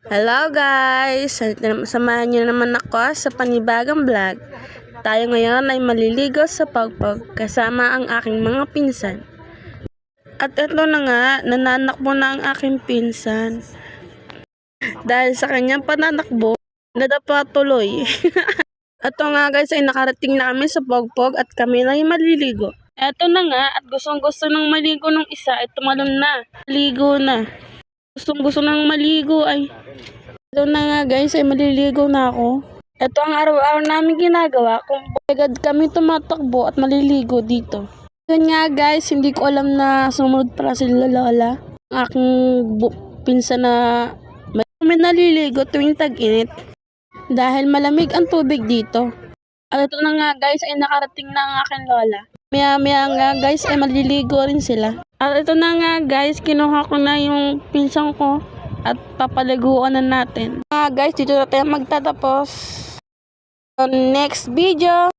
Hello guys! Samahan niyo naman ako sa panibagong vlog. Tayo ngayon ay maliligo sa Pagpag kasama ang aking mga pinsan. At ito na nga, nananakbo na ang aking pinsan. Dahil sa kanyang pananakbo, nadapa tuloy. Ito nga guys ay nakarating na kami sa Pagpag at kami na ay maliligo. Ito na nga at gustong gusto nang maligo ng isa ay tumalon na. Ligo na. Gustong gusto nang maligo ay. Ito na nga guys ay maliligo na ako. Ito ang araw-araw namin ginagawa kung agad kami tumatakbo at maliligo dito. Yun nga guys, hindi ko alam na sumunod pala si Lola. Ang aking pinsan na may naliligo tuwing tag-init. Dahil malamig ang tubig dito. At ito na nga guys ay nakarating na ang aking lola. Maya nga guys ay maliligo rin sila. At ito na nga guys, kinuha ko na yung pinsan ko at papaliguan na natin. Guys, dito na tayo magtatapos. So, next video.